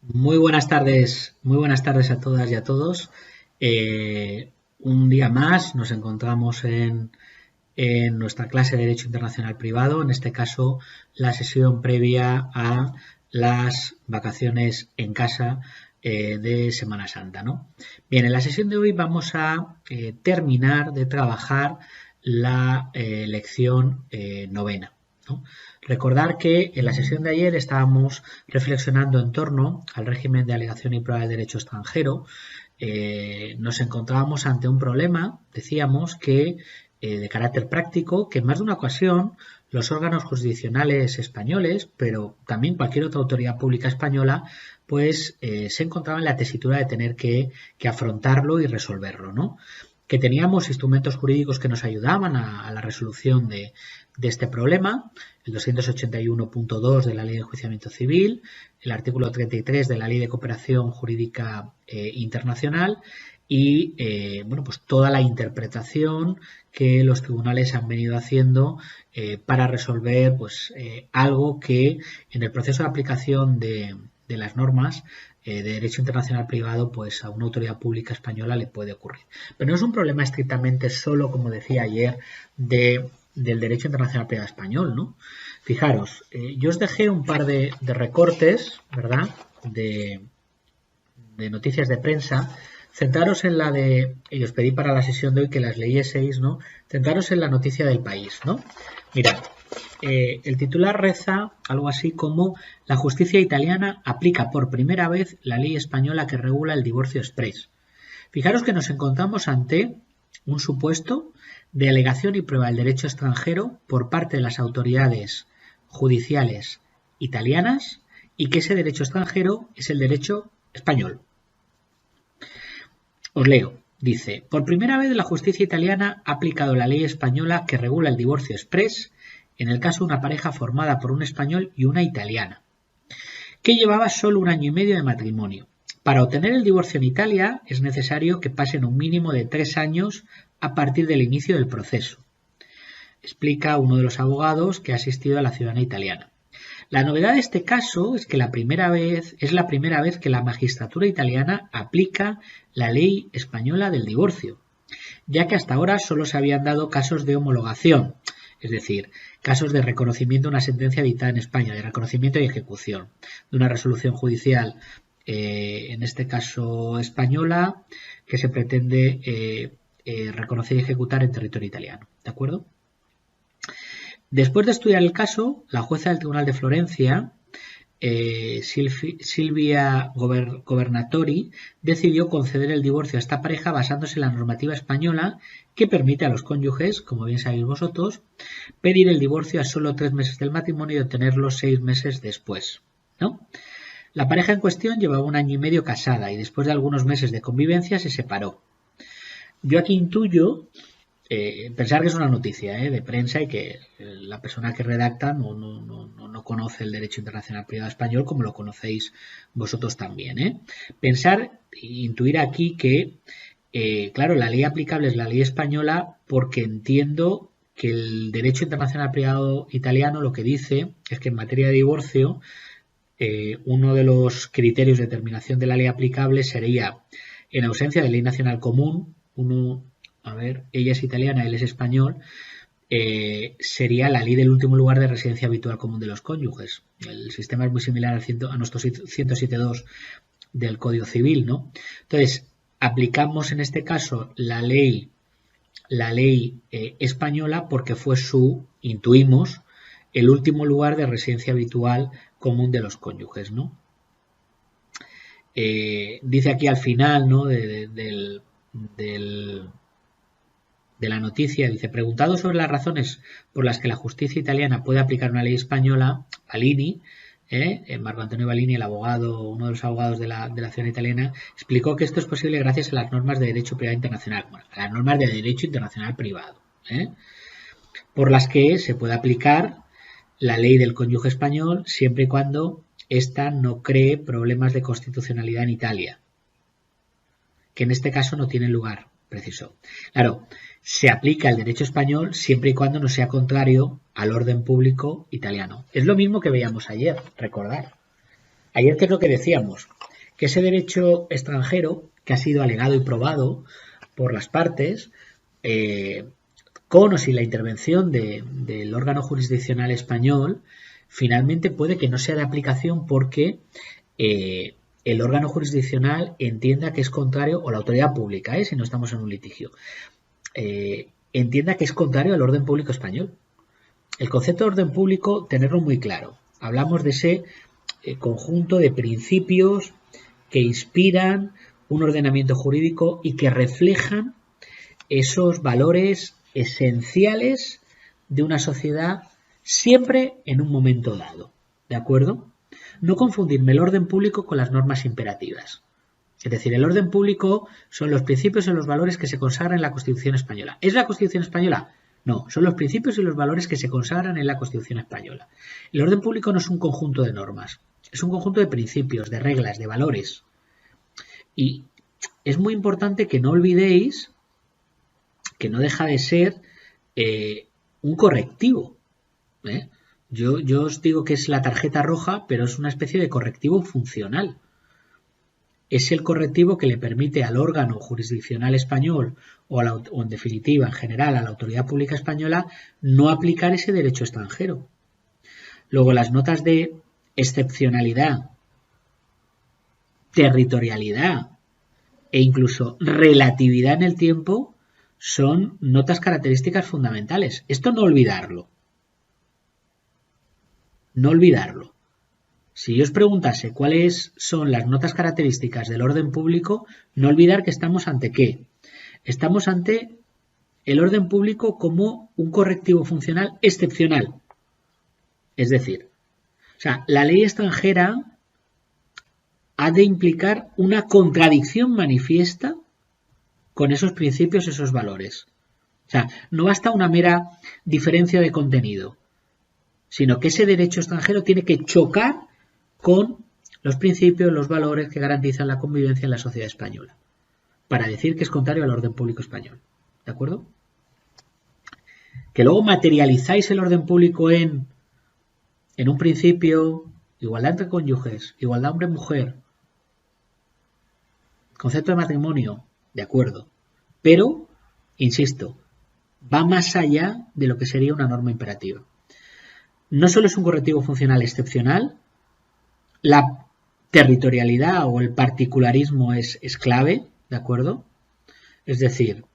Muy buenas tardes a todas y a todos. Un día más nos encontramos en nuestra clase de Derecho Internacional Privado, en este caso la sesión previa a las vacaciones en casa de Semana Santa, ¿no? Bien, en la sesión de hoy vamos a terminar de trabajar la lección novena, ¿no? Recordar que en la sesión de ayer estábamos reflexionando en torno al régimen de alegación y prueba del derecho extranjero. Nos encontrábamos ante un problema, decíamos, que de carácter práctico, que en más de una ocasión los órganos jurisdiccionales españoles, pero también cualquier otra autoridad pública española, pues se encontraban en la tesitura de tener que afrontarlo y resolverlo, ¿no? Que teníamos instrumentos jurídicos que nos ayudaban a la resolución de este problema, el 281.2 de la Ley de Enjuiciamiento Civil, el artículo 33 de la Ley de Cooperación Jurídica Internacional y bueno, pues toda la interpretación que los tribunales han venido haciendo para resolver pues algo que en el proceso de aplicación de las normas de derecho internacional privado, pues a una autoridad pública española le puede ocurrir. Pero no es un problema estrictamente solo, como decía ayer, del derecho internacional privado español, ¿no? Fijaros, yo os dejé un par de recortes, ¿verdad?, de noticias de prensa. Centraros en la de, y os pedí para la sesión de hoy que las leyeseis, ¿no? Centraros en la noticia del País, ¿no? Mirad, el titular reza algo así como: la justicia italiana aplica por primera vez la ley española que regula el divorcio exprés. Fijaros que nos encontramos ante un supuesto de alegación y prueba del derecho extranjero por parte de las autoridades judiciales italianas y que ese derecho extranjero es el derecho español. Os leo. Dice: por primera vez la justicia italiana ha aplicado la ley española que regula el divorcio exprés en el caso de una pareja formada por un español y una italiana, que llevaba solo 1 año y medio de matrimonio. Para obtener el divorcio en Italia es necesario que pasen un mínimo de 3 años a partir del inicio del proceso, explica uno de los abogados que ha asistido a la ciudadanía italiana. La novedad de este caso es que es la primera vez que la magistratura italiana aplica la ley española del divorcio, ya que hasta ahora solo se habían dado casos de homologación, es decir, casos de reconocimiento de una sentencia dictada en España, de reconocimiento y ejecución de una resolución judicial, en este caso española, que se pretende reconocer y ejecutar en territorio italiano. ¿De acuerdo? Después de estudiar el caso, la jueza del Tribunal de Florencia, Silvia Governatori, decidió conceder el divorcio a esta pareja basándose en la normativa española que permite a los cónyuges, como bien sabéis vosotros, pedir el divorcio a solo 3 meses del matrimonio y obtenerlo 6 meses después, ¿no? La pareja en cuestión llevaba 1 año y medio casada y después de algunos meses de convivencia se separó. Yo aquí intuyo, pensar que es una noticia de prensa y que la persona que redacta no conoce el derecho internacional privado español como lo conocéis vosotros también. Pensar e intuir aquí que, claro, la ley aplicable es la ley española, porque entiendo que el derecho internacional privado italiano lo que dice es que en materia de divorcio uno de los criterios de determinación de la ley aplicable sería, en ausencia de ley nacional común, ella es italiana, él es español, sería la ley del último lugar de residencia habitual común de los cónyuges. El sistema es muy similar a nuestro 107.2 del Código Civil, ¿no? Entonces, aplicamos en este caso la ley española porque fue intuimos, el último lugar de residencia habitual común de los cónyuges, ¿no? Dice aquí al final, ¿no?, de la noticia, dice: preguntado sobre las razones por las que la justicia italiana puede aplicar una ley española, Balini, Marco Antonio Balini, uno de los abogados de la ciudadanía italiana, explicó que esto es posible gracias a las normas de derecho privado internacional, a las normas de derecho internacional privado, por las que se puede aplicar la ley del cónyuge español siempre y cuando ésta no cree problemas de constitucionalidad en Italia, que en este caso no tienen lugar, precisó. Claro, se aplica el derecho español siempre y cuando no sea contrario al orden público italiano. Es lo mismo que veíamos ayer, recordar. Ayer, ¿qué es lo que decíamos? Que ese derecho extranjero, que ha sido alegado y probado por las partes, con o sin la intervención del órgano jurisdiccional español, finalmente puede que no sea de aplicación porque el órgano jurisdiccional entienda que es contrario, o la autoridad pública, si no estamos en un litigio, entienda que es contrario al orden público español. El concepto de orden público, tenerlo muy claro. Hablamos de ese conjunto de principios que inspiran un ordenamiento jurídico y que reflejan esos valores esenciales de una sociedad siempre en un momento dado. ¿De acuerdo? No confundirme el orden público con las normas imperativas. Es decir, el orden público son los principios y los valores que se consagran en la Constitución española. ¿Es la Constitución española? No, son los principios y los valores que se consagran en la Constitución española. El orden público no es un conjunto de normas, es un conjunto de principios, de reglas, de valores. Y es muy importante que no olvidéis que no deja de ser un correctivo. Yo os digo que es la tarjeta roja, pero es una especie de correctivo funcional. Es el correctivo que le permite al órgano jurisdiccional español o en definitiva, en general, a la autoridad pública española no aplicar ese derecho extranjero. Luego, las notas de excepcionalidad, territorialidad e incluso relatividad en el tiempo son notas características fundamentales. Esto no olvidarlo. No olvidarlo. Si yo os preguntase cuáles son las notas características del orden público, no olvidar que estamos ante ¿qué? Estamos ante el orden público como un correctivo funcional excepcional. Es decir, la ley extranjera ha de implicar una contradicción manifiesta con esos principios, esos valores. No basta una mera diferencia de contenido, sino que ese derecho extranjero tiene que chocar con los principios, los valores que garantizan la convivencia en la sociedad española, para decir que es contrario al orden público español. ¿De acuerdo? Que luego materializáis el orden público en un principio, igualdad entre cónyuges, igualdad hombre-mujer, concepto de matrimonio, de acuerdo. Pero, insisto, va más allá de lo que sería una norma imperativa. No solo es un correctivo funcional excepcional, la territorialidad o el particularismo es clave, ¿de acuerdo? Es decir,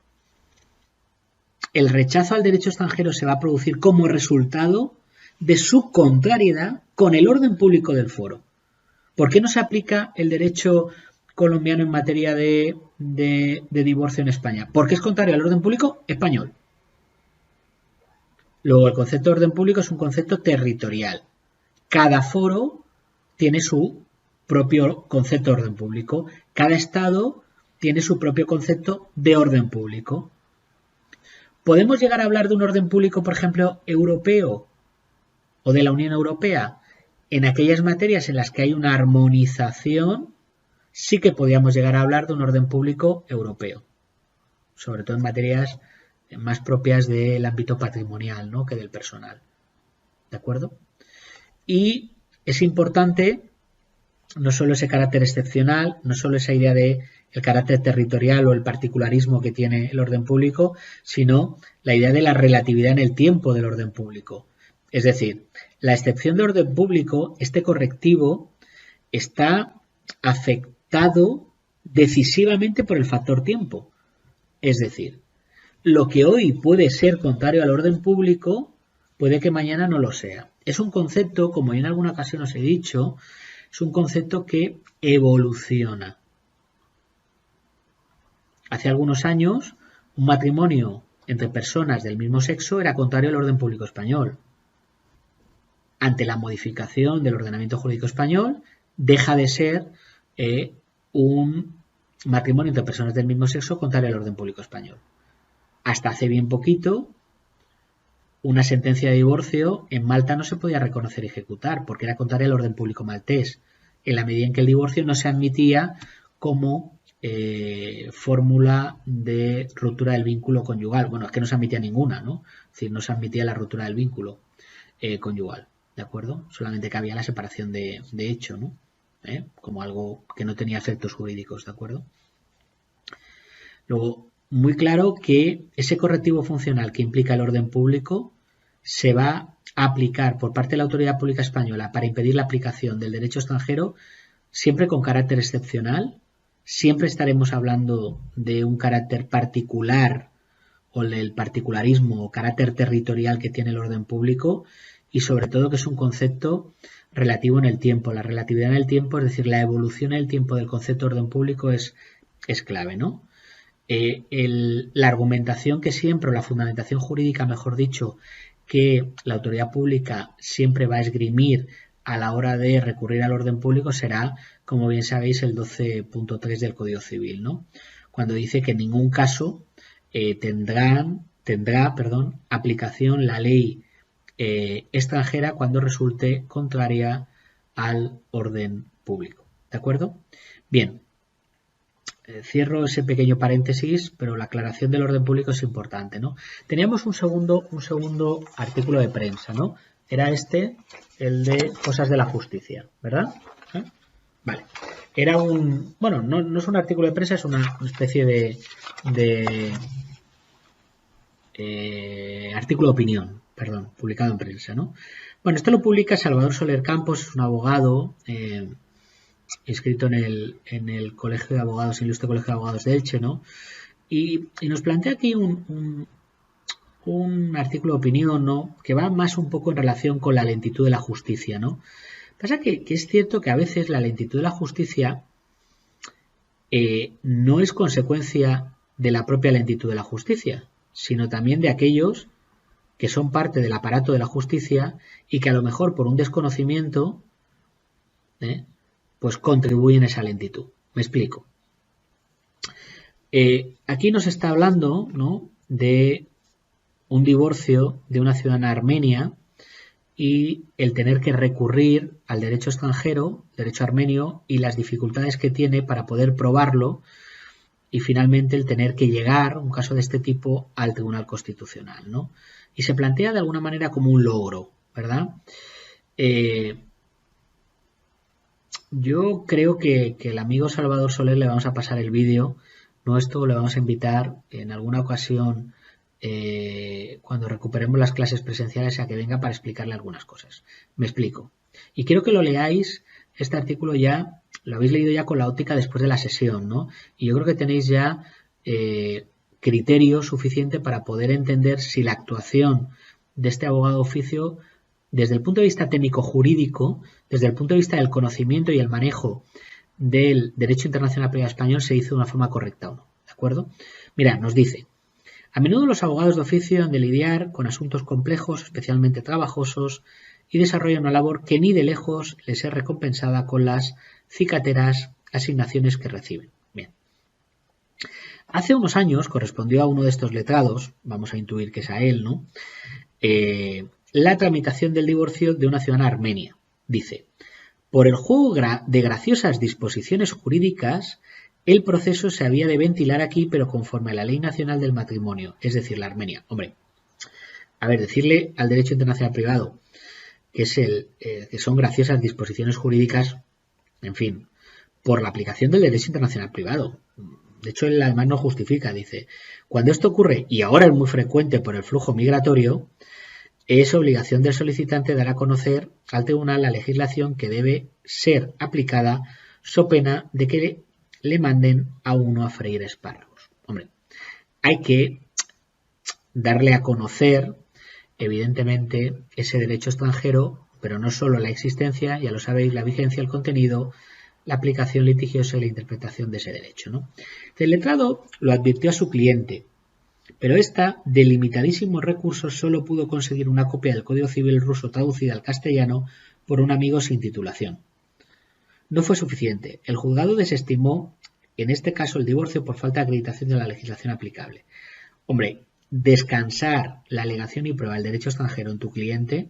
el rechazo al derecho extranjero se va a producir como resultado de su contrariedad con el orden público del foro. ¿Por qué no se aplica el derecho colombiano en materia de divorcio en España? Porque es contrario al orden público español. Luego, el concepto de orden público es un concepto territorial. Cada foro tiene su propio concepto de orden público. Cada estado tiene su propio concepto de orden público. ¿Podemos llegar a hablar de un orden público, por ejemplo, europeo o de la Unión Europea? En aquellas materias en las que hay una armonización, sí que podríamos llegar a hablar de un orden público europeo, sobre todo en materias más propias del ámbito patrimonial, ¿no?, que del personal. ¿De acuerdo? Y es importante no solo ese carácter excepcional, no solo esa idea de el carácter territorial o el particularismo que tiene el orden público, sino la idea de la relatividad en el tiempo del orden público. Es decir, la excepción de orden público, este correctivo, está afectado decisivamente por el factor tiempo. Es decir, lo que hoy puede ser contrario al orden público, puede que mañana no lo sea. Es un concepto, como en alguna ocasión os he dicho, es un concepto que evoluciona. Hace algunos años, un matrimonio entre personas del mismo sexo era contrario al orden público español. Ante la modificación del ordenamiento jurídico español, deja de ser un matrimonio entre personas del mismo sexo contrario al orden público español. Hasta hace bien poquito, una sentencia de divorcio en Malta no se podía reconocer y ejecutar porque era contraria al orden público maltés, en la medida en que el divorcio no se admitía como fórmula de ruptura del vínculo conyugal. Bueno, es que no se admitía ninguna, ¿no? Es decir, no se admitía la ruptura del vínculo conyugal, ¿de acuerdo? Solamente cabía la separación de hecho, ¿no? como algo que no tenía efectos jurídicos, ¿de acuerdo? Luego, muy claro que ese correctivo funcional que implica el orden público se va a aplicar por parte de la autoridad pública española para impedir la aplicación del derecho extranjero siempre con carácter excepcional. Siempre estaremos hablando de un carácter particular o del particularismo o carácter territorial que tiene el orden público y sobre todo que es un concepto relativo en el tiempo. La relatividad en el tiempo, es decir, la evolución en el tiempo del concepto de orden público es clave, ¿no? La argumentación que siempre, o la fundamentación jurídica, mejor dicho, que la autoridad pública siempre va a esgrimir a la hora de recurrir al orden público será, como bien sabéis, el 12.3 del Código Civil, ¿no? Cuando dice que en ningún caso tendrá aplicación la ley extranjera cuando resulte contraria al orden público. ¿De acuerdo? Bien. Cierro ese pequeño paréntesis, pero la aclaración del orden público es importante, ¿no? Teníamos un segundo artículo de prensa, ¿no? Era el de cosas de la justicia, ¿verdad? Vale. Era bueno, no es un artículo de prensa, es una especie de artículo de opinión, perdón, publicado en prensa, ¿no? Bueno, esto lo publica Salvador Soler Campos, es un abogado inscrito en el Colegio de Abogados, el Ilustre Colegio de Abogados de Elche, ¿no? Y nos plantea aquí un artículo de opinión, ¿no? Que va más un poco en relación con la lentitud de la justicia, ¿no? Pasa que es cierto que a veces la lentitud de la justicia no es consecuencia de la propia lentitud de la justicia, sino también de aquellos que son parte del aparato de la justicia y que a lo mejor por un desconocimiento pues contribuyen a esa lentitud. Me explico. Aquí nos está hablando, ¿no?, de un divorcio de una ciudadana armenia y el tener que recurrir al derecho extranjero, derecho armenio, y las dificultades que tiene para poder probarlo y finalmente el tener que llegar, un caso de este tipo, al Tribunal Constitucional, ¿no? Y se plantea de alguna manera como un logro, ¿verdad? Yo creo que el amigo Salvador Soler le vamos a pasar el vídeo nuestro, le vamos a invitar en alguna ocasión cuando recuperemos las clases presenciales a que venga para explicarle algunas cosas. Me explico. Y quiero que lo leáis, este artículo ya, lo habéis leído ya con la óptica después de la sesión, ¿no? Y yo creo que tenéis ya criterio suficiente para poder entender si la actuación de este abogado de oficio, desde el punto de vista técnico-jurídico, desde el punto de vista del conocimiento y el manejo del derecho internacional privado español, se hizo de una forma correcta o no. ¿De acuerdo? Mira, nos dice: a menudo los abogados de oficio han de lidiar con asuntos complejos, especialmente trabajosos, y desarrollan una labor que ni de lejos les es recompensada con las cicateras asignaciones que reciben. Bien. Hace unos años correspondió a uno de estos letrados, vamos a intuir que es a él, ¿no?, la tramitación del divorcio de una ciudadana armenia. Dice: por el juego de graciosas disposiciones jurídicas, el proceso se había de ventilar aquí, pero conforme a la Ley Nacional del Matrimonio, es decir, la armenia. Hombre, a ver, decirle al derecho internacional privado que es que son graciosas disposiciones jurídicas, en fin, por la aplicación del derecho internacional privado. De hecho, él además no justifica, dice: cuando esto ocurre, y ahora es muy frecuente por el flujo migratorio, es obligación del solicitante dar a conocer al tribunal la legislación que debe ser aplicada, so pena de que le manden a uno a freír espárragos. Hombre, hay que darle a conocer, evidentemente, ese derecho extranjero, pero no solo la existencia, ya lo sabéis, la vigencia, el contenido, la aplicación litigiosa y la interpretación de ese derecho, ¿no? El letrado lo advirtió a su cliente, pero esta, de limitadísimos recursos, solo pudo conseguir una copia del Código Civil ruso traducida al castellano por un amigo sin titulación. No fue suficiente. El juzgado desestimó, en este caso, el divorcio por falta de acreditación de la legislación aplicable. Hombre, descansar la alegación y prueba del derecho extranjero en tu cliente,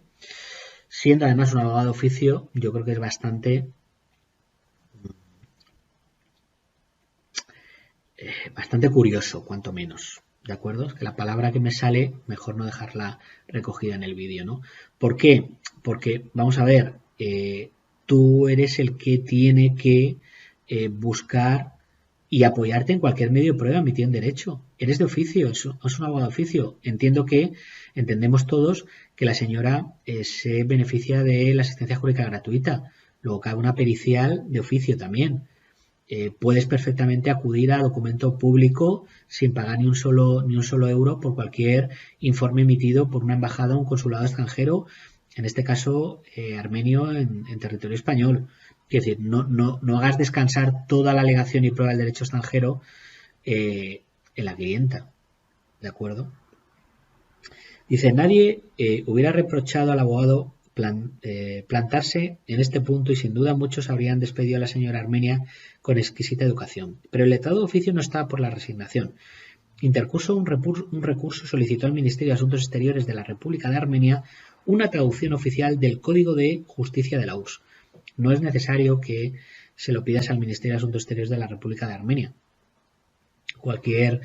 siendo además un abogado de oficio, yo creo que es bastante curioso, cuanto menos. ¿De acuerdo? Es que la palabra que me sale, mejor no dejarla recogida en el vídeo, ¿no? ¿Por qué? Porque, vamos a ver, tú eres el que tiene que buscar y apoyarte en cualquier medio de prueba emitido en derecho. Eres de oficio, es un abogado de oficio. Entendemos todos que la señora se beneficia de la asistencia jurídica gratuita. Luego cabe una pericial de oficio también. Puedes perfectamente acudir a documento público sin pagar ni un solo euro por cualquier informe emitido por una embajada o un consulado extranjero, en este caso armenio en territorio español. Es decir, no hagas descansar toda la alegación y prueba del derecho extranjero en la clienta. ¿De acuerdo? Dice, nadie hubiera reprochado al abogado plantarse en este punto y sin duda muchos habrían despedido a la señora Armenia con exquisita educación. Pero el letrado de oficio no estaba por la resignación. Interpuso un recurso, solicitó al Ministerio de Asuntos Exteriores de la República de Armenia una traducción oficial del Código de Justicia de la URSS. No es necesario que se lo pidas al Ministerio de Asuntos Exteriores de la República de Armenia. Cualquier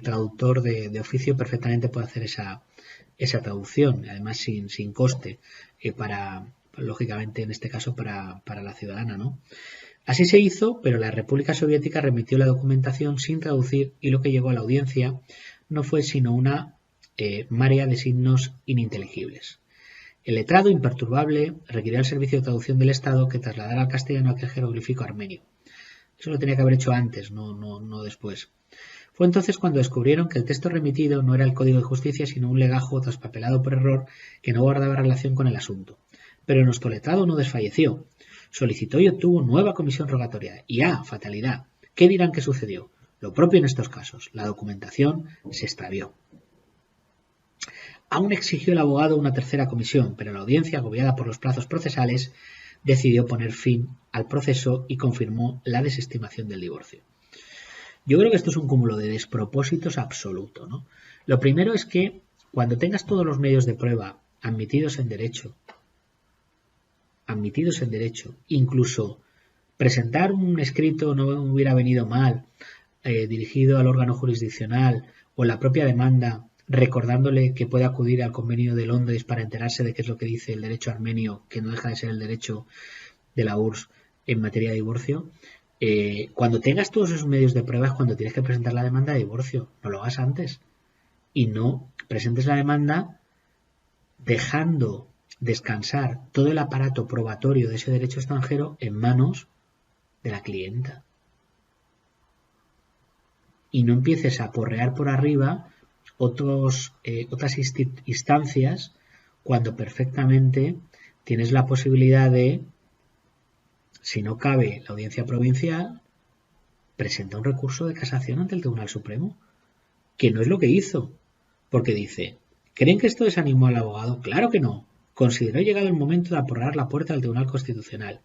traductor de oficio perfectamente puede hacer esa traducción, además sin coste, lógicamente en este caso para la ciudadana, ¿no? Así se hizo, pero la República Soviética remitió la documentación sin traducir y lo que llegó a la audiencia no fue sino una marea de signos ininteligibles. El letrado imperturbable requirió al servicio de traducción del Estado que trasladara al castellano aquel jeroglífico armenio. Eso lo tenía que haber hecho antes, no después. Fue entonces cuando descubrieron que el texto remitido no era el Código de Justicia, sino un legajo traspapelado por error que no guardaba relación con el asunto. Pero nuestro letrado no desfalleció. Solicitó y obtuvo nueva comisión rogatoria. Y fatalidad. ¿Qué dirán que sucedió? Lo propio en estos casos. La documentación se extravió. Aún exigió el abogado una tercera comisión, pero la audiencia, agobiada por los plazos procesales, decidió poner fin al proceso y confirmó la desestimación del divorcio. Yo creo que esto es un cúmulo de despropósitos absoluto, ¿no? Lo primero es que cuando tengas todos los medios de prueba admitidos en derecho, incluso presentar un escrito no hubiera venido mal, dirigido al órgano jurisdiccional o la propia demanda, recordándole que puede acudir al convenio de Londres para enterarse de qué es lo que dice el derecho armenio, que no deja de ser el derecho de la URSS en materia de divorcio. Cuando tengas todos esos medios de prueba es cuando tienes que presentar la demanda de divorcio. No lo hagas antes. Y no presentes la demanda dejando descansar todo el aparato probatorio de ese derecho extranjero en manos de la clienta. Y no empieces a porrear por arriba otras instancias cuando perfectamente tienes la posibilidad de, si no cabe la audiencia provincial, presenta un recurso de casación ante el Tribunal Supremo, que no es lo que hizo, porque dice, ¿creen que esto desanimó al abogado? Claro que no. Consideró llegado el momento de aporrear la puerta del Tribunal Constitucional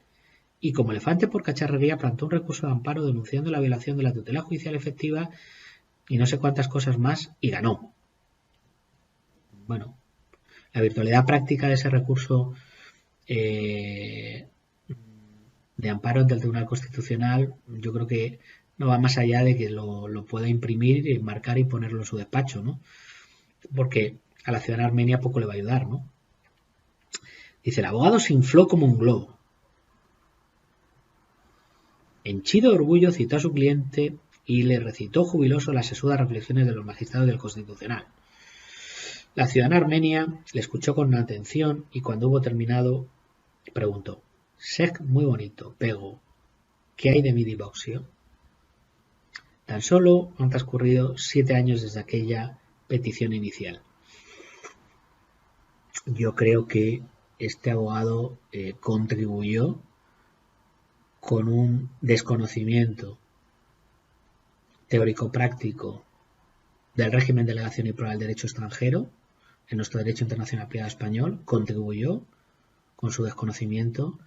y como elefante por cacharrería plantó un recurso de amparo denunciando la violación de la tutela judicial efectiva y no sé cuántas cosas más y ganó. Bueno, la virtualidad práctica de ese recurso de amparo ante el Tribunal Constitucional yo creo que no va más allá de que lo pueda imprimir, marcar y ponerlo en su despacho, ¿no? Porque a la ciudadana armenia poco le va a ayudar, ¿no? Dice, el abogado se infló como un globo. Henchido de orgullo citó a su cliente y le recitó jubiloso las sesudas reflexiones de los magistrados del Constitucional. La ciudadana armenia le escuchó con atención y cuando hubo terminado preguntó, «Sec muy bonito, pego, ¿qué hay de mi divorcio?» Tan solo han transcurrido 7 años desde aquella petición inicial. Yo creo que este abogado contribuyó con un desconocimiento teórico-práctico del régimen de delegación y prueba del derecho extranjero en nuestro derecho internacional privado español, contribuyó con su desconocimiento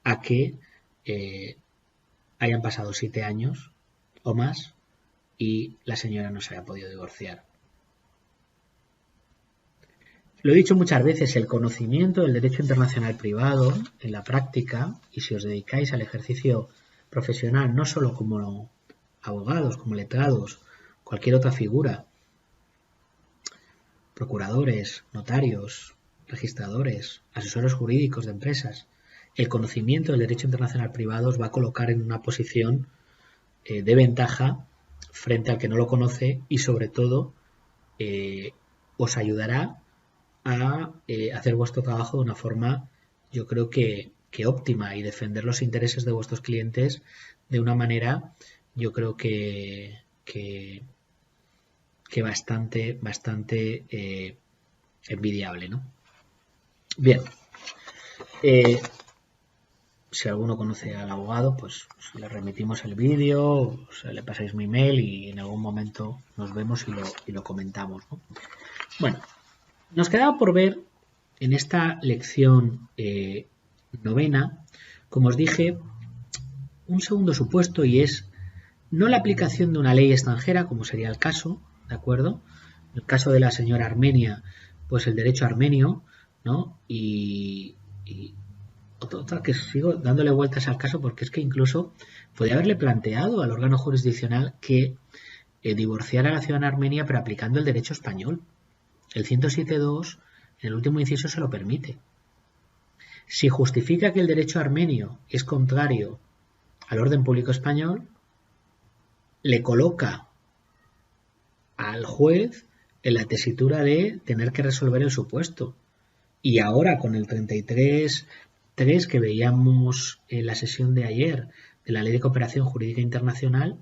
a que hayan pasado 7 años o más y la señora no se haya podido divorciar. Lo he dicho muchas veces, el conocimiento del derecho internacional privado en la práctica, y si os dedicáis al ejercicio profesional, no solo como abogados, como letrados, cualquier otra figura, procuradores, notarios, registradores, asesores jurídicos de empresas, el conocimiento del derecho internacional privado os va a colocar en una posición de ventaja frente al que no lo conoce y sobre todo os ayudará a hacer vuestro trabajo de una forma, yo creo que óptima, y defender los intereses de vuestros clientes de una manera, yo creo que bastante envidiable, ¿no? Bien, si alguno conoce al abogado, pues le remitimos el vídeo, le pasáis mi email y en algún momento nos vemos y lo comentamos, ¿no? Bueno, nos quedaba por ver en esta lección novena, como os dije, un segundo supuesto, y es no la aplicación de una ley extranjera, como sería el caso, ¿de acuerdo? En el caso de la señora Armenia, pues el derecho armenio, ¿no? Y otra que sigo dándole vueltas al caso porque es que incluso podía haberle planteado al órgano jurisdiccional que divorciara a la ciudadana armenia pero aplicando el derecho español. El 107.2 en el último inciso se lo permite. Si justifica que el derecho armenio es contrario al orden público español, le coloca al juez en la tesitura de tener que resolver el supuesto. Y ahora con el 33.3 que veíamos en la sesión de ayer de la Ley de Cooperación Jurídica Internacional,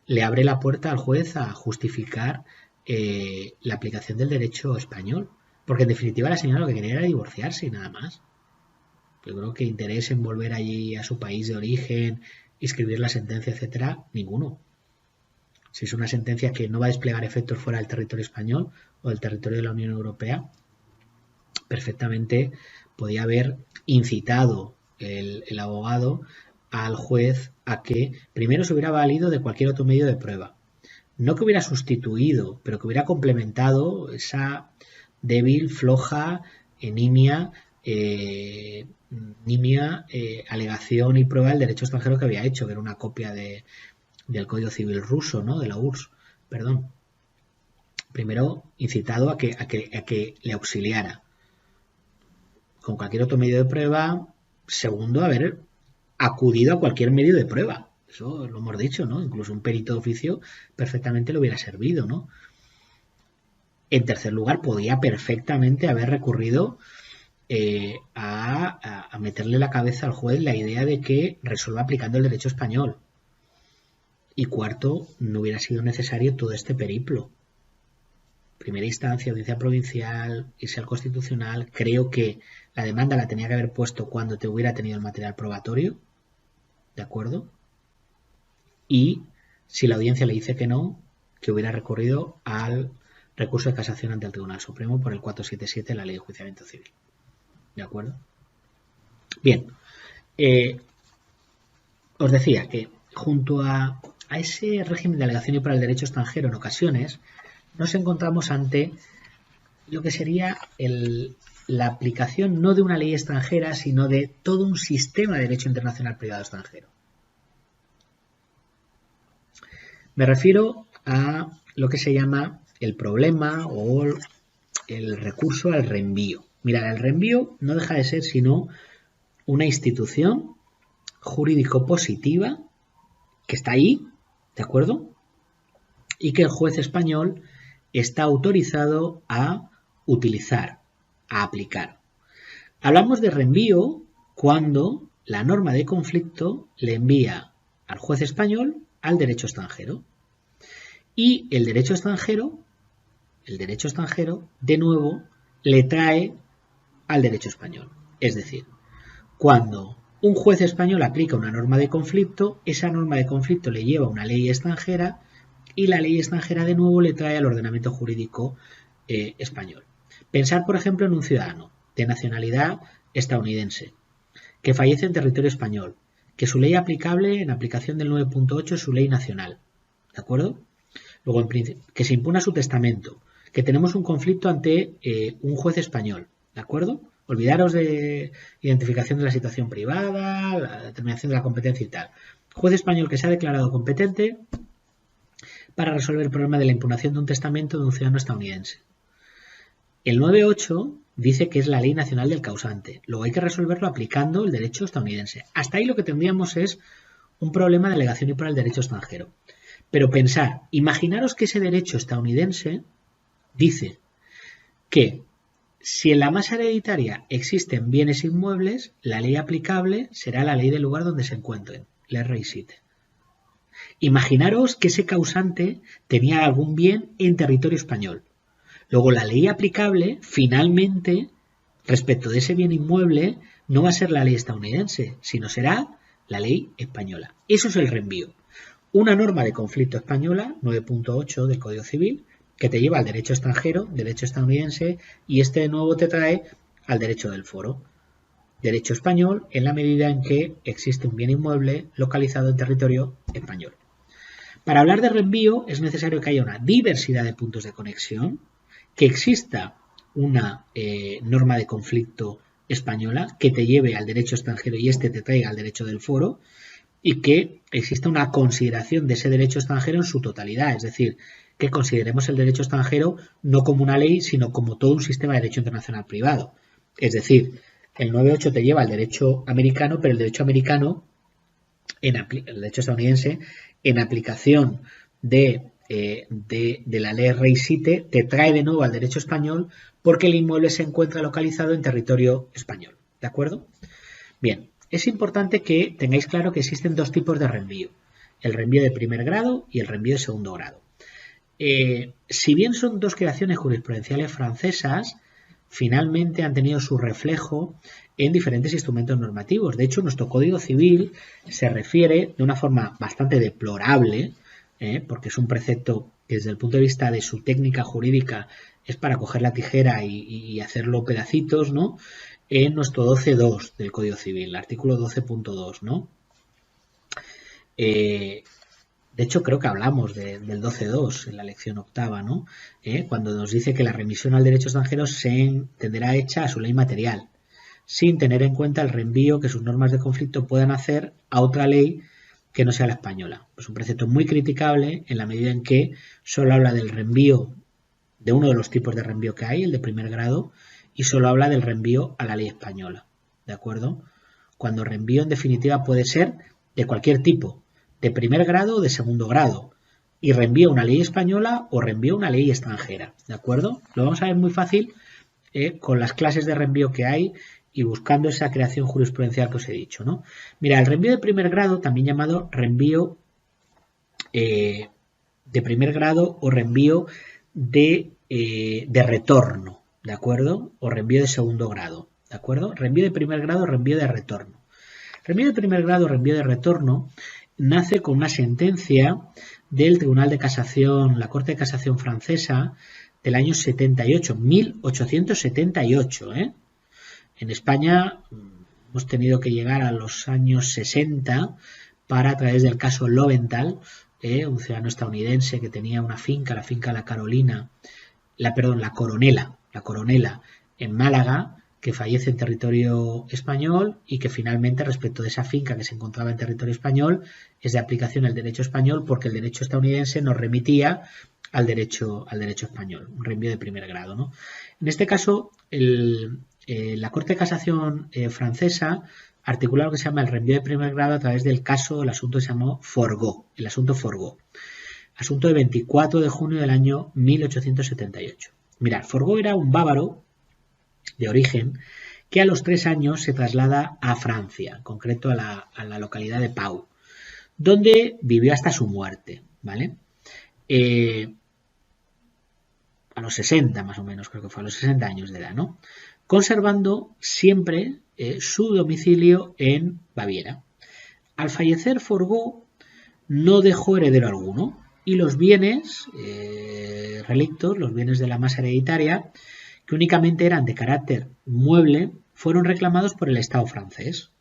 le abre la puerta al juez a justificar la aplicación del derecho español. Porque en definitiva la señora lo que quería era divorciarse y nada más. Yo creo que interés en volver allí a su país de origen, escribir la sentencia, etcétera, ninguno. Si es una sentencia que no va a desplegar efectos fuera del territorio español o del territorio de la Unión Europea, perfectamente podía haber incitado el abogado al juez a que primero se hubiera valido de cualquier otro medio de prueba. No que hubiera sustituido, pero que hubiera complementado esa débil, floja, nimia alegación y prueba del derecho extranjero que había hecho, que era una copia del Código Civil ruso, ¿no? De la URSS, perdón. Primero, incitado a que le auxiliara con cualquier otro medio de prueba. Segundo, haber acudido a cualquier medio de prueba. Eso lo hemos dicho, ¿no? Incluso un perito de oficio perfectamente le hubiera servido, ¿no? En tercer lugar, podía perfectamente haber recurrido a meterle la cabeza al juez la idea de que resuelva aplicando el derecho español. Y cuarto, no hubiera sido necesario todo este periplo. Primera instancia, audiencia provincial, irse al constitucional. Creo que la demanda la tenía que haber puesto cuando te hubiera tenido el material probatorio. ¿De acuerdo? Y si la audiencia le dice que no, que hubiera recurrido al recurso de casación ante el Tribunal Supremo por el 477 de la Ley de Enjuiciamiento Civil. ¿De acuerdo? Bien. Os decía que junto a ese régimen de alegación y para el derecho extranjero en ocasiones nos encontramos ante lo que sería la aplicación no de una ley extranjera, sino de todo un sistema de derecho internacional privado extranjero. Me refiero a lo que se llama el problema o el recurso al reenvío. Mirad, el reenvío no deja de ser sino una institución jurídico-positiva que está ahí, ¿de acuerdo? Y que el juez español está autorizado a utilizar, a aplicar. Hablamos de reenvío cuando la norma de conflicto le envía al juez español al derecho extranjero. Y el derecho extranjero, de nuevo, le trae al derecho español. Es decir, cuando un juez español aplica una norma de conflicto, esa norma de conflicto le lleva a una ley extranjera y la ley extranjera de nuevo le trae al ordenamiento jurídico español. Pensar, por ejemplo, en un ciudadano de nacionalidad estadounidense que fallece en territorio español, que su ley aplicable en aplicación del 9.8 es su ley nacional, ¿de acuerdo? Luego, que se impugna su testamento, que tenemos un conflicto ante un juez español, ¿de acuerdo? Olvidaros de identificación de la situación privada, la determinación de la competencia y tal. Juez español que se ha declarado competente para resolver el problema de la impugnación de un testamento de un ciudadano estadounidense. El 9.8 dice que es la ley nacional del causante. Luego hay que resolverlo aplicando el derecho estadounidense. Hasta ahí lo que tendríamos es un problema de alegación y por el derecho extranjero. Pero pensar, imaginaros que ese derecho estadounidense dice que si en la masa hereditaria existen bienes inmuebles, la ley aplicable será la ley del lugar donde se encuentren, la Rei Sitte. Imaginaros que ese causante tenía algún bien en territorio español. Luego la ley aplicable, finalmente, respecto de ese bien inmueble, no va a ser la ley estadounidense, sino será la ley española. Eso es el reenvío. Una norma de conflicto española, 9.8 del Código Civil, que te lleva al derecho extranjero, derecho estadounidense, y este de nuevo te trae al derecho del foro. Derecho español en la medida en que existe un bien inmueble localizado en territorio español. Para hablar de reenvío es necesario que haya una diversidad de puntos de conexión, que exista una norma de conflicto española que te lleve al derecho extranjero y este te traiga al derecho del foro, y que exista una consideración de ese derecho extranjero en su totalidad, es decir, que consideremos el derecho extranjero no como una ley, sino como todo un sistema de derecho internacional privado. Es decir, el 9.8 te lleva al derecho americano, pero el derecho americano, el derecho estadounidense, en aplicación de la ley Rei Sitte, te trae de nuevo al derecho español porque el inmueble se encuentra localizado en territorio español. ¿De acuerdo? Bien, es importante que tengáis claro que existen dos tipos de reenvío. El reenvío de primer grado y el reenvío de segundo grado. Si bien son dos creaciones jurisprudenciales francesas, finalmente han tenido su reflejo en diferentes instrumentos normativos. De hecho, nuestro Código Civil se refiere de una forma bastante deplorable, porque es un precepto que desde el punto de vista de su técnica jurídica es para coger la tijera y hacerlo pedacitos, ¿no? En nuestro 12.2 del Código Civil, el artículo 12.2, ¿no? De hecho, creo que hablamos del 12.2 en la lección octava, ¿no? Cuando nos dice que la remisión al derecho extranjero se entenderá hecha a su ley material, sin tener en cuenta el reenvío que sus normas de conflicto puedan hacer a otra ley que no sea la española. Es un precepto muy criticable en la medida en que solo habla del reenvío, de uno de los tipos de reenvío que hay, el de primer grado, y solo habla del reenvío a la ley española. ¿De acuerdo? Cuando reenvío en definitiva puede ser de cualquier tipo, de primer grado o de segundo grado, y reenvío una ley española o reenvío una ley extranjera, ¿de acuerdo? Lo vamos a ver muy fácil con las clases de reenvío que hay y buscando esa creación jurisprudencial que os he dicho, ¿no? Mira, el reenvío de primer grado, también llamado reenvío de primer grado o reenvío de retorno, ¿de acuerdo? O reenvío de segundo grado, ¿de acuerdo? Reenvío de primer grado o reenvío de retorno. Reenvío de primer grado o reenvío de retorno nace con una sentencia del Tribunal de Casación, la Corte de Casación francesa, del año 78, 1878. En España hemos tenido que llegar a los años 60 para, a través del caso Loventhal, un ciudadano estadounidense que tenía una finca, la finca La Coronela, en Málaga, que fallece en territorio español y que finalmente, respecto de esa finca que se encontraba en territorio español, es de aplicación el derecho español porque el derecho estadounidense nos remitía al derecho español, un reenvío de primer grado, ¿no? En este caso, la Corte de Casación francesa articula lo que se llama el reenvío de primer grado a través del caso, el asunto que se llamó Forgot, el asunto Forgot. Asunto de 24 de junio del año 1878. Mirad, Forgot era un bávaro de origen que a los 3 años se traslada a Francia, en concreto a la localidad de Pau, donde vivió hasta su muerte, ¿vale? A los 60 más o menos, creo que fue a los 60 años de edad, ¿no? Conservando siempre su domicilio en Baviera. Al fallecer Forgot no dejó heredero alguno y los bienes relictos, los bienes de la masa hereditaria, que únicamente eran de carácter mueble, fueron reclamados por el Estado francés.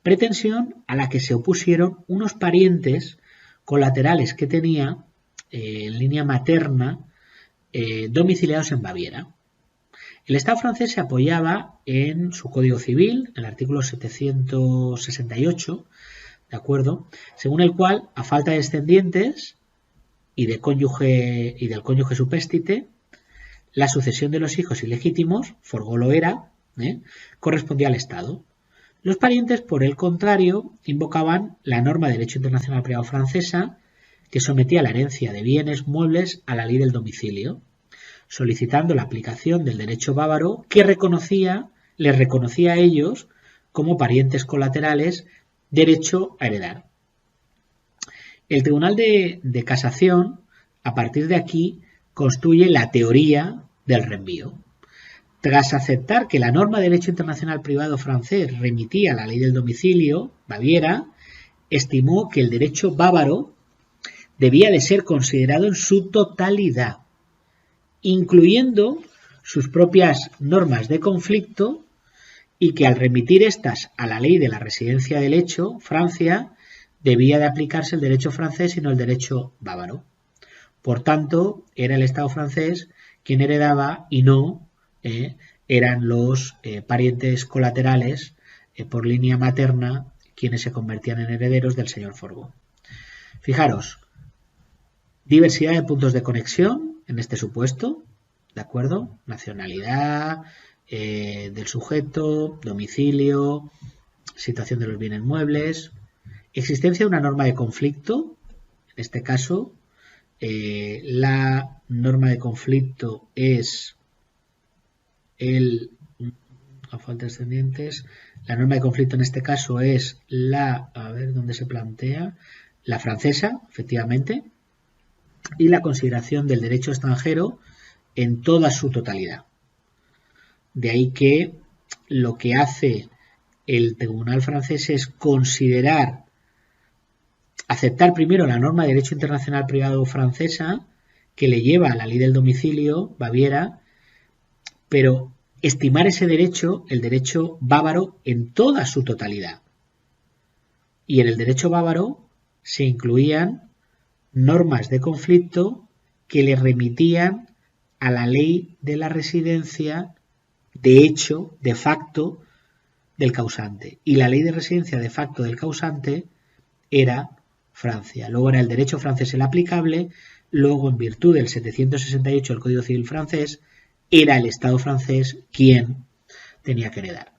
Pretensión a la que se opusieron unos parientes colaterales que tenía en línea materna domiciliados en Baviera. El Estado francés se apoyaba en su Código Civil, en el artículo 768, ¿de acuerdo? Según el cual, a falta de descendientes y del cónyuge supéstite, la sucesión de los hijos ilegítimos, Forgo lo era, correspondía al Estado. Los parientes, por el contrario, invocaban la norma de derecho internacional privado francesa que sometía la herencia de bienes muebles a la ley del domicilio, solicitando la aplicación del derecho bávaro que les reconocía a ellos como parientes colaterales derecho a heredar. El Tribunal de Casación, a partir de aquí, construye la teoría del reenvío. Tras aceptar que la norma de derecho internacional privado francés remitía a la ley del domicilio, Baviera estimó que el derecho bávaro debía de ser considerado en su totalidad, incluyendo sus propias normas de conflicto, y que al remitir estas a la ley de la residencia del hecho, Francia, debía de aplicarse el derecho francés y no el derecho bávaro. Por tanto, era el Estado francés quien heredaba y no eran los parientes colaterales por línea materna quienes se convertían en herederos del señor Forgo. Fijaros, diversidad de puntos de conexión en este supuesto, ¿de acuerdo? Nacionalidad del sujeto, domicilio, situación de los bienes muebles, existencia de una norma de conflicto, en este caso la norma de conflicto es a falta de descendientes, la norma de conflicto en este caso es ¿dónde se plantea? La francesa, efectivamente, y la consideración del derecho extranjero en toda su totalidad. De ahí que lo que hace el tribunal francés es aceptar primero la norma de derecho internacional privado francesa que le lleva a la ley del domicilio, Baviera, pero estimar ese derecho, el derecho bávaro, en toda su totalidad. Y en el derecho bávaro se incluían normas de conflicto que le remitían a la ley de la residencia de hecho, de facto, del causante. Y la ley de residencia de facto del causante era Francia. Luego era el derecho francés el aplicable, luego en virtud del 768 del Código Civil francés, era el Estado francés quien tenía que heredar.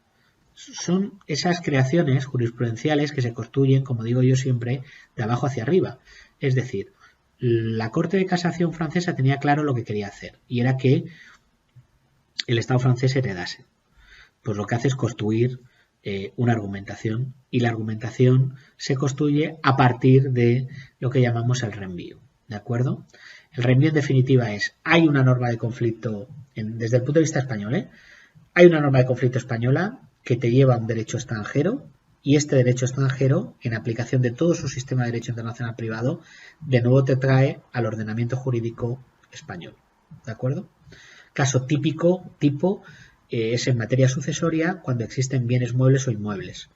Son esas creaciones jurisprudenciales que se construyen, como digo yo siempre, de abajo hacia arriba. Es decir, la Corte de Casación francesa tenía claro lo que quería hacer, y era que el Estado francés heredase. Pues lo que hace es construir una argumentación, y la argumentación se construye a partir de lo que llamamos el reenvío. ¿De acuerdo? El reenvío en definitiva es, hay una norma de conflicto, desde el punto de vista español, hay una norma de conflicto española que te lleva a un derecho extranjero, y este derecho extranjero, en aplicación de todo su sistema de derecho internacional privado, de nuevo te trae al ordenamiento jurídico español. ¿De acuerdo? Caso tipo, es en materia sucesoria cuando existen bienes muebles o inmuebles.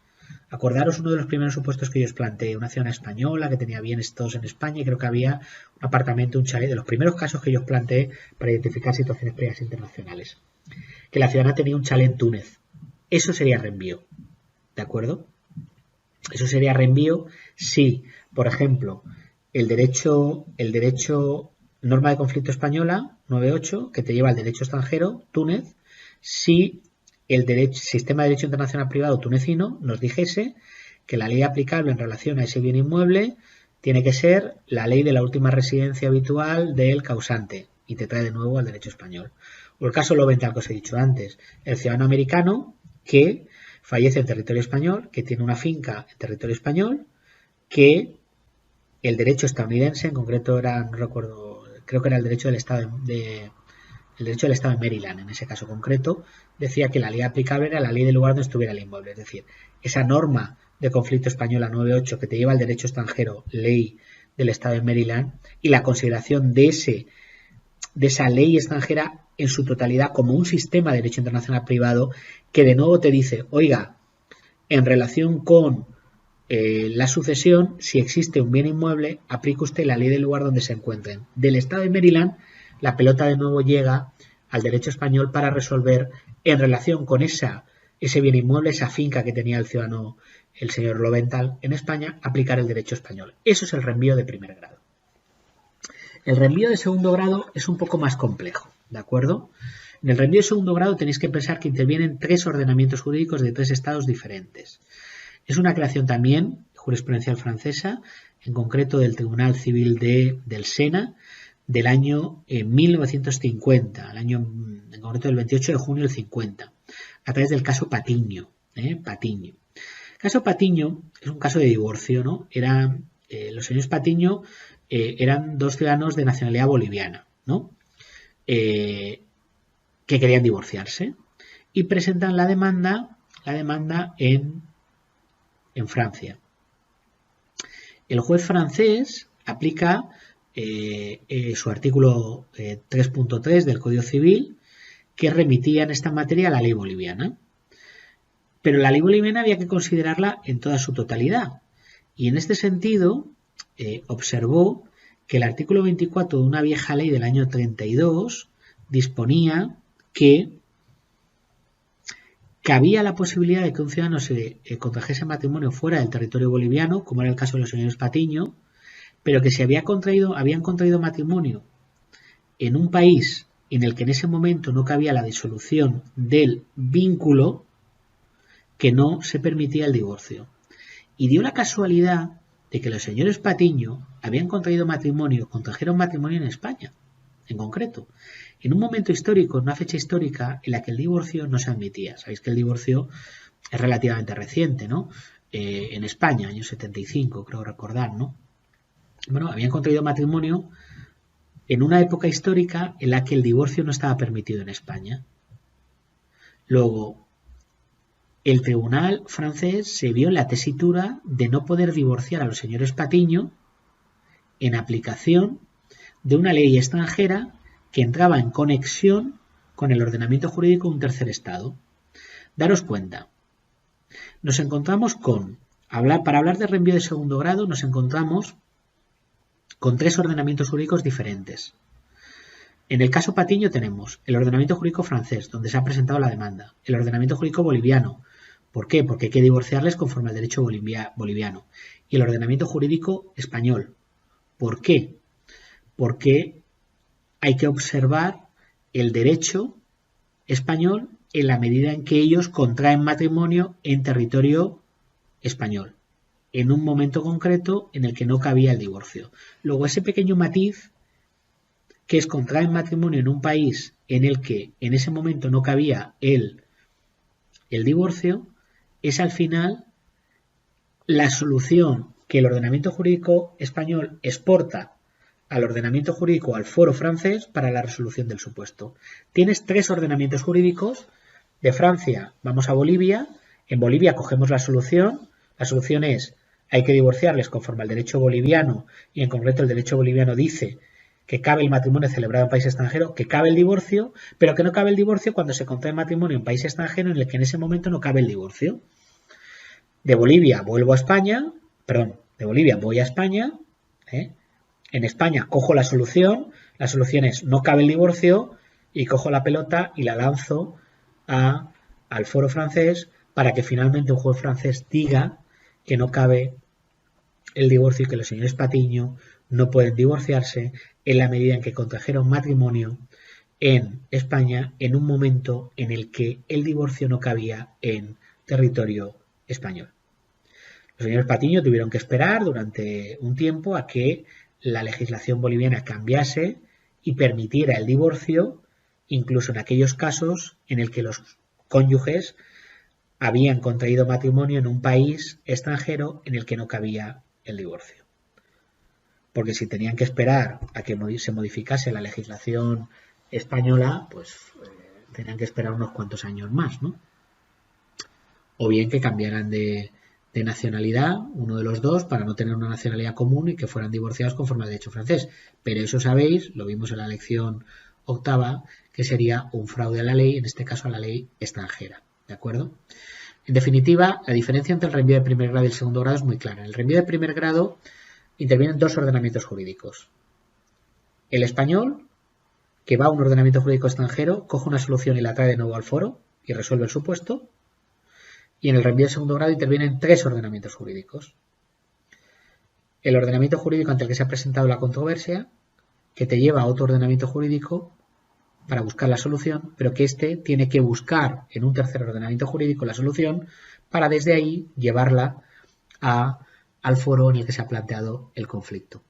Acordaros uno de los primeros supuestos que yo os planteé, una ciudadana española que tenía bienes todos en España y creo que había un apartamento, un chalet, de los primeros casos que yo os planteé para identificar situaciones previas internacionales. Que la ciudadana tenía un chalet en Túnez. Eso sería reenvío. ¿De acuerdo? Eso sería reenvío si, por ejemplo, el derecho norma de conflicto española 9.8 que te lleva al derecho extranjero, Túnez, si el sistema de derecho internacional privado tunecino nos dijese que la ley aplicable en relación a ese bien inmueble tiene que ser la ley de la última residencia habitual del causante y te trae de nuevo al derecho español. O el caso Loventhal que os he dicho antes, el ciudadano americano que fallece en territorio español, que tiene una finca en territorio español, que el derecho estadounidense, en concreto era, no recuerdo, creo que era el derecho del Estado de Maryland, en ese caso concreto, decía que la ley aplicable era la ley del lugar donde estuviera el inmueble. Es decir, esa norma de conflicto española 9.8 que te lleva al derecho extranjero, ley del Estado de Maryland, y la consideración de esa ley extranjera en su totalidad como un sistema de derecho internacional privado que de nuevo te dice, oiga, en relación con la sucesión, si existe un bien inmueble, aplica usted la ley del lugar donde se encuentren. Del Estado de Maryland, la pelota de nuevo llega al derecho español para resolver en relación con ese bien inmueble, esa finca que tenía el ciudadano, el señor Loventhal en España, aplicar el derecho español. Eso es el reenvío de primer grado. El reenvío de segundo grado es un poco más complejo. ¿de acuerdo? En el reenvío de segundo grado tenéis que pensar que intervienen 3 ordenamientos jurídicos de 3 estados diferentes. Es una creación también jurisprudencial francesa, en concreto del Tribunal Civil del Sena, del año 1950, el año en concreto del 28 de junio del 50, a través del caso Patiño. Patiño. El caso Patiño es un caso de divorcio, ¿no? Los señores Patiño eran 2 ciudadanos de nacionalidad boliviana, ¿no? Que querían divorciarse y presentan la demanda en Francia. El juez francés aplica su artículo 3.3 del Código Civil, que remitía en esta materia a la ley boliviana. Pero la ley boliviana había que considerarla en toda su totalidad. Y en este sentido observó que el artículo 24 de una vieja ley del año 32 disponía que había la posibilidad de que un ciudadano se contrajese matrimonio fuera del territorio boliviano, como era el caso de los señores Patiño, pero que si habían contraído matrimonio en un país en el que en ese momento no cabía la disolución del vínculo, que no se permitía el divorcio. Y dio la casualidad de que los señores Patiño habían contrajeron matrimonio en España, en concreto, en un momento histórico, en una fecha histórica en la que el divorcio no se admitía. Sabéis que el divorcio es relativamente reciente, ¿no? En España, año 75, creo recordar, ¿no? Bueno, habían contraído matrimonio en una época histórica en la que el divorcio no estaba permitido en España. Luego, el tribunal francés se vio en la tesitura de no poder divorciar a los señores Patiño en aplicación de una ley extranjera que entraba en conexión con el ordenamiento jurídico de un tercer estado. Daros cuenta, nos encontramos para hablar de reenvío de segundo grado, nos encontramos con 3 ordenamientos jurídicos diferentes. En el caso Patiño tenemos el ordenamiento jurídico francés, donde se ha presentado la demanda, el ordenamiento jurídico boliviano. ¿Por qué? Porque hay que divorciarles conforme al derecho boliviano. Y el ordenamiento jurídico español. ¿Por qué? Porque hay que observar el derecho español en la medida en que ellos contraen matrimonio en territorio español, en un momento concreto en el que no cabía el divorcio. Luego, ese pequeño matiz, que es contraen matrimonio en un país en el que en ese momento no cabía el divorcio, es al final la solución que el ordenamiento jurídico español exporta al ordenamiento jurídico, al foro francés, para la resolución del supuesto. Tienes 3 ordenamientos jurídicos. De Francia vamos a Bolivia. En Bolivia cogemos la solución. La solución es, hay que divorciarles conforme al derecho boliviano, y en concreto el derecho boliviano dice que cabe el matrimonio celebrado en país extranjero, que cabe el divorcio, pero que no cabe el divorcio cuando se contrae matrimonio en país extranjero en el que en ese momento no cabe el divorcio. De Bolivia vuelvo a España, de Bolivia voy a España, En España cojo la solución es no cabe el divorcio, y cojo la pelota y la lanzo al foro francés para que finalmente un juez francés diga que no cabe el divorcio y que los señores Patiño no pueden divorciarse en la medida en que contrajeron matrimonio en España en un momento en el que el divorcio no cabía en territorio español. Los señores Patiño tuvieron que esperar durante un tiempo a que la legislación boliviana cambiase y permitiera el divorcio, incluso en aquellos casos en el que los cónyuges habían contraído matrimonio en un país extranjero en el que no cabía el divorcio. Porque si tenían que esperar a que se modificase la legislación española, pues tenían que esperar unos cuantos años más, ¿no? O bien que cambiaran de nacionalidad, uno de los dos, para no tener una nacionalidad común y que fueran divorciados conforme al derecho francés. Pero eso sabéis, lo vimos en la lección 8, que sería un fraude a la ley, en este caso a la ley extranjera. ¿De acuerdo? En definitiva, la diferencia entre el reenvío de primer grado y el segundo grado es muy clara. En el reenvío de primer grado intervienen 2 ordenamientos jurídicos. El español, que va a un ordenamiento jurídico extranjero, coge una solución y la trae de nuevo al foro y resuelve el supuesto. Y en el reenvío de segundo grado intervienen 3 ordenamientos jurídicos. El ordenamiento jurídico ante el que se ha presentado la controversia, que te lleva a otro ordenamiento jurídico, para buscar la solución, pero que éste tiene que buscar en un tercer ordenamiento jurídico la solución para desde ahí llevarla al foro en el que se ha planteado el conflicto.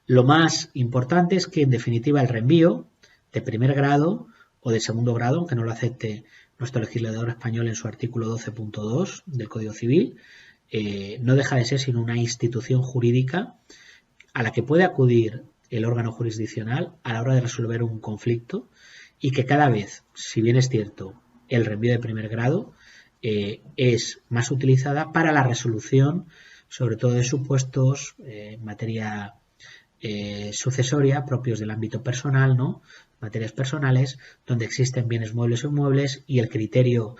Lo más importante es que, en definitiva, el reenvío de primer grado o de segundo grado, aunque no lo acepte nuestro legislador español en su artículo 12.2 del Código Civil, no deja de ser sino una institución jurídica a la que puede acudir el órgano jurisdiccional a la hora de resolver un conflicto y que cada vez, si bien es cierto, el reenvío de primer grado es más utilizada para la resolución, sobre todo de supuestos en materia sucesoria propios del ámbito personal, ¿no? Materias personales, donde existen bienes muebles o inmuebles y el criterio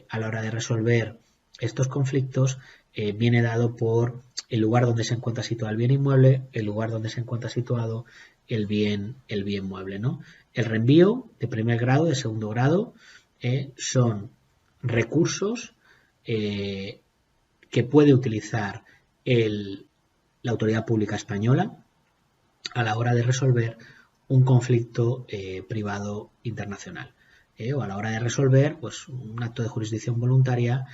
a la hora de resolver estos conflictos viene dado por el lugar donde se encuentra situado el bien inmueble, el lugar donde se encuentra situado el bien mueble, ¿no? El reenvío de primer grado, de segundo grado, son recursos que puede utilizar la autoridad pública española a la hora de resolver un conflicto privado internacional o a la hora de resolver pues, un acto de jurisdicción voluntaria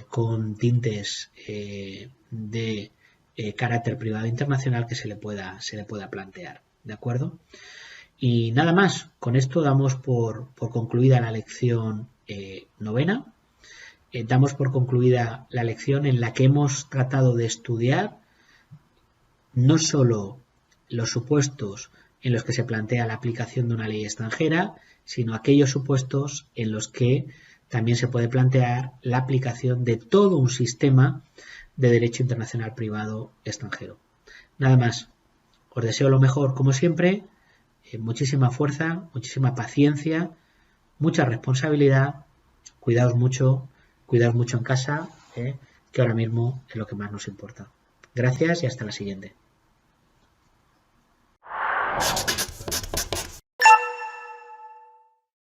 con tintes de carácter privado internacional que se le pueda plantear, ¿de acuerdo? Y nada más, con esto damos por concluida la lección novena. Damos por concluida la lección en la que hemos tratado de estudiar no solo los supuestos en los que se plantea la aplicación de una ley extranjera, sino aquellos supuestos en los que también se puede plantear la aplicación de todo un sistema de derecho internacional privado extranjero. Nada más. Os deseo lo mejor, como siempre, muchísima fuerza, muchísima paciencia, mucha responsabilidad, cuidaos mucho en casa, que ahora mismo es lo que más nos importa. Gracias y hasta la siguiente.